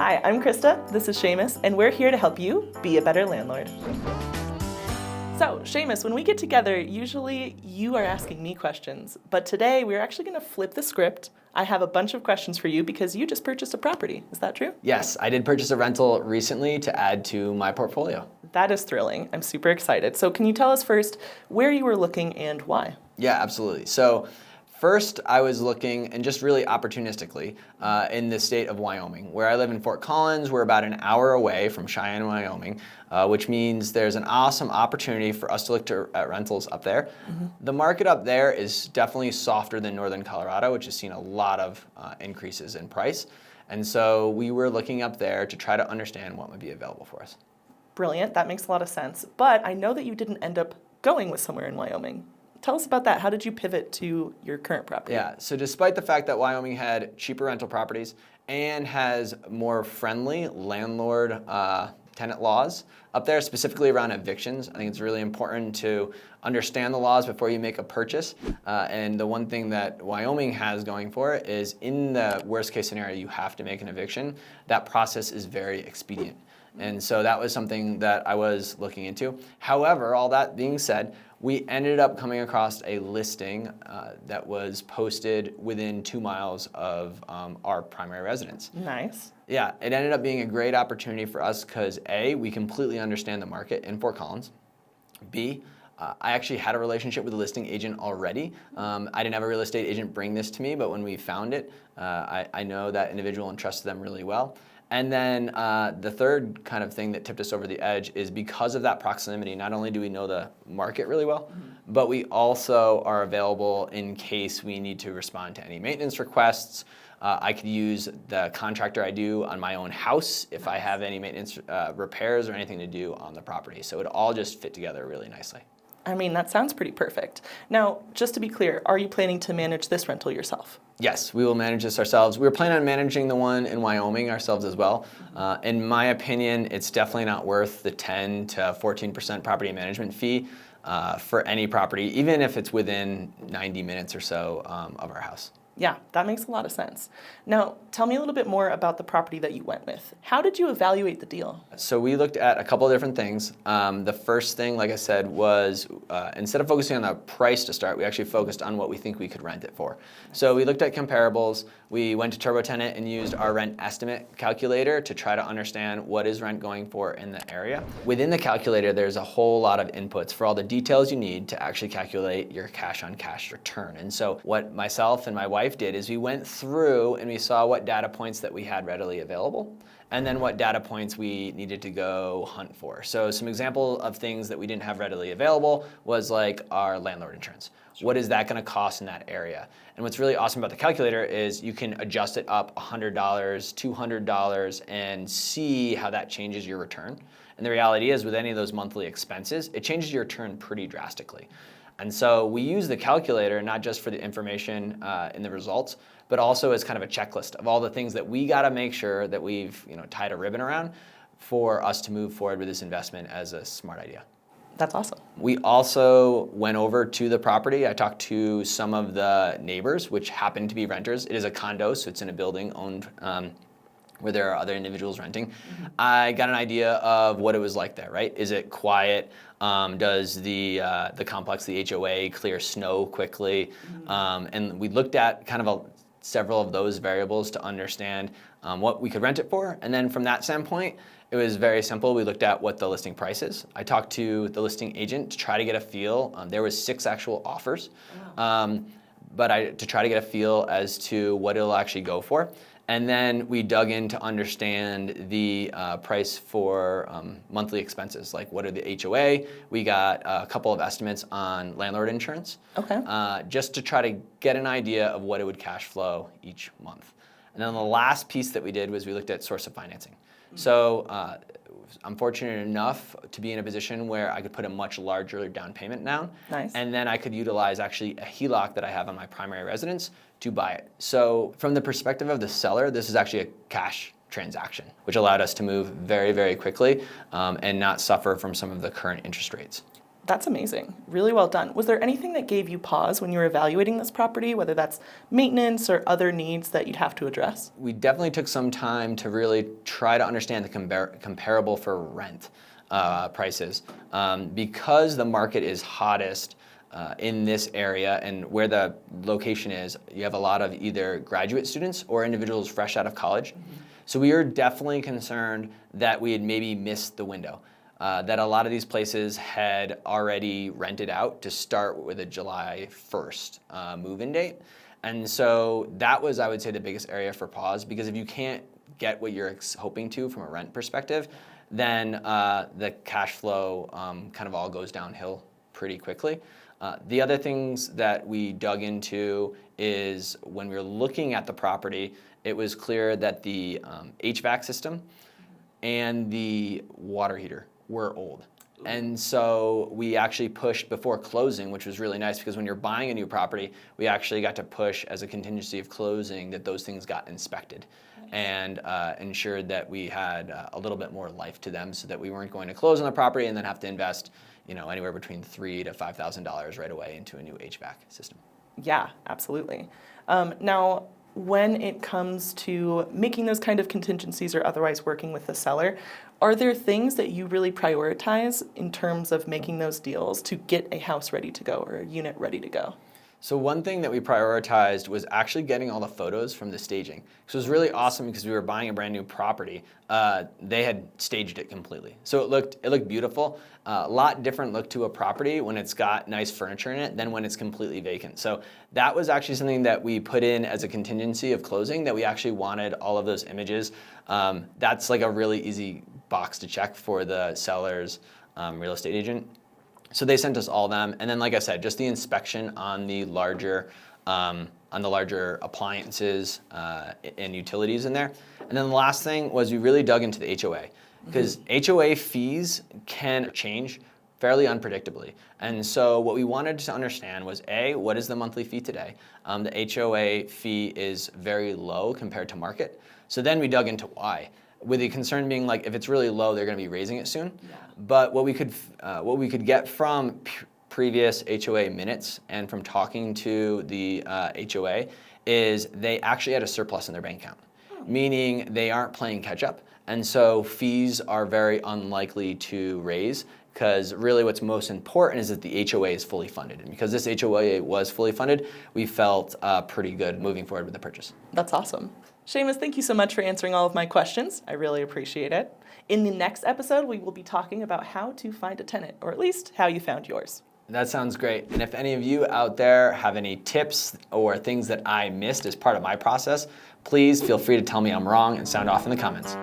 Hi, I'm Krista, this is Seamus, and we're here to help you be a better landlord. So, Seamus, when we get together, usually you are asking me questions, but today we're actually going to flip the script. I have a bunch of questions for you because you just purchased a property. Is that true? Yes, I did purchase a rental recently to add to my portfolio. That is thrilling. I'm super excited. So can you tell us first where you were looking and why? Yeah, absolutely. So first, I was looking, and just really opportunistically, in the state of Wyoming, where I live in Fort Collins. We're about an hour away from Cheyenne, Wyoming, which means there's an awesome opportunity for us to look at rentals up there. Mm-hmm. The market up there is definitely softer than northern Colorado, which has seen a lot of increases in price. And so we were looking up there to try to understand what would be available for us. Brilliant. That makes a lot of sense. But I know that you didn't end up going with somewhere in Wyoming. Tell us about that. How did you pivot to your current property? Yeah, so despite the fact that Wyoming had cheaper rental properties and has more friendly landlord tenant laws up there, specifically around evictions, I think it's really important to understand the laws before you make a purchase. And the one thing that Wyoming has going for it is, in the worst case scenario you have to make an eviction, that process is very expedient. And so that was something that I was looking into. However, all that being said, we ended up coming across a listing that was posted within 2 miles of our primary residence. Nice. Yeah, it ended up being a great opportunity for us because A, we completely understand the market in Fort Collins. B, I actually had a relationship with a listing agent already. I didn't have a real estate agent bring this to me, but when we found it, I know that individual and trusted them really well. And then the third kind of thing that tipped us over the edge is, because of that proximity, not only do we know the market really well, but we also are available in case we need to respond to any maintenance requests. I could use the contractor I do on my own house if I have any maintenance repairs or anything to do on the property. So it all just fit together really nicely. I mean, that sounds pretty perfect. Now, just to be clear, are you planning to manage this rental yourself? Yes, we will manage this ourselves. We were planning on managing the one in Wyoming ourselves as well. In my opinion, it's definitely not worth the 10 to 14% property management fee for any property, even if it's within 90 minutes or so of our house. Yeah, that makes a lot of sense. Now, tell me a little bit more about the property that you went with. How did you evaluate the deal? So we looked at a couple of different things. The first thing, like I said, was instead of focusing on the price to start, we actually focused on what we think we could rent it for. So we looked at comparables. We went to TurboTenant and used our rent estimate calculator to try to understand what is rent going for in the area. Within the calculator, there's a whole lot of inputs for all the details you need to actually calculate your cash-on-cash return. And so what myself and my wife did is we went through and we saw what data points that we had readily available, and then what data points we needed to go hunt for. So some example of things that we didn't have readily available was like our landlord insurance. Sure. What is that going to cost in that area? And what's really awesome about the calculator is you can adjust it up $100, $200, and see how that changes your return. And the reality is, with any of those monthly expenses, it changes your return pretty drastically. And so we use the calculator not just for the information in the results, but also as kind of a checklist of all the things that we got to make sure that we've tied a ribbon around for us to move forward with this investment as a smart idea. That's awesome. We also went over to the property. I talked to some of the neighbors, which happened to be renters. It is a condo, so it's in a building owned where there are other individuals renting. Mm-hmm. I got an idea of what it was like there, right? Is it quiet? Does the complex, the HOA, clear snow quickly? Mm-hmm. And we looked at kind of several of those variables to understand what we could rent it for. And then from that standpoint, it was very simple. We looked at what the listing price is. I talked to the listing agent to try to get a feel. There was 6 actual offers, to try to get a feel as to what it'll actually go for. And then we dug in to understand the price for monthly expenses, like what are the HOA. We got a couple of estimates on landlord insurance, just to try to get an idea of what it would cash flow each month. And then the last piece that we did was we looked at source of financing. So I'm fortunate enough to be in a position where I could put a much larger down payment down. Nice. And then I could utilize actually a HELOC that I have on my primary residence to buy it. So from the perspective of the seller, this is actually a cash transaction, which allowed us to move very, very quickly and not suffer from some of the current interest rates. That's amazing. Really well done. Was there anything that gave you pause when you were evaluating this property, whether that's maintenance or other needs that you'd have to address? We definitely took some time to really try to understand the comparable for rent prices. Because the market is hottest in this area and where the location is, you have a lot of either graduate students or individuals fresh out of college. So we were definitely concerned that we had maybe missed the window. That a lot of these places had already rented out to start with a July 1st move-in date. And so that was, I would say, the biggest area for pause, because if you can't get what you're hoping to from a rent perspective, then the cash flow kind of all goes downhill pretty quickly. The other things that we dug into is when we were looking at the property, it was clear that the HVAC system and the water heater were old. And so we actually pushed before closing, which was really nice, because when you're buying a new property, we actually got to push as a contingency of closing that those things got inspected and ensured that we had a little bit more life to them, so that we weren't going to close on the property and then have to invest anywhere between $3,000 to $5,000 right away into a new HVAC system. Yeah, absolutely. Now, when it comes to making those kind of contingencies or otherwise working with the seller, are there things that you really prioritize in terms of making those deals to get a house ready to go or a unit ready to go? So one thing that we prioritized was actually getting all the photos from the staging. So it was really awesome because we were buying a brand new property. They had staged it completely. So it looked beautiful. A lot different look to a property when it's got nice furniture in it than when it's completely vacant. So that was actually something that we put in as a contingency of closing, that we actually wanted all of those images. That's like a really easy box to check for the seller's real estate agent. So they sent us all them, and then, like I said, just the inspection on the larger appliances and utilities in there. And then the last thing was we really dug into the HOA, because HOA fees can change fairly unpredictably. And so what we wanted to understand was, A, what is the monthly fee today? The HOA fee is very low compared to market. So then we dug into why, with the concern being like, if it's really low, they're going to be raising it soon. Yeah. But what we could get from previous HOA minutes and from talking to the HOA is they actually had a surplus in their bank account, meaning they aren't playing catch up. And so fees are very unlikely to raise, because really what's most important is that the HOA is fully funded. And because this HOA was fully funded, we felt pretty good moving forward with the purchase. That's awesome. Seamus, thank you so much for answering all of my questions. I really appreciate it. In the next episode, we will be talking about how to find a tenant, or at least how you found yours. That sounds great. And if any of you out there have any tips or things that I missed as part of my process, please feel free to tell me I'm wrong and sound off in the comments.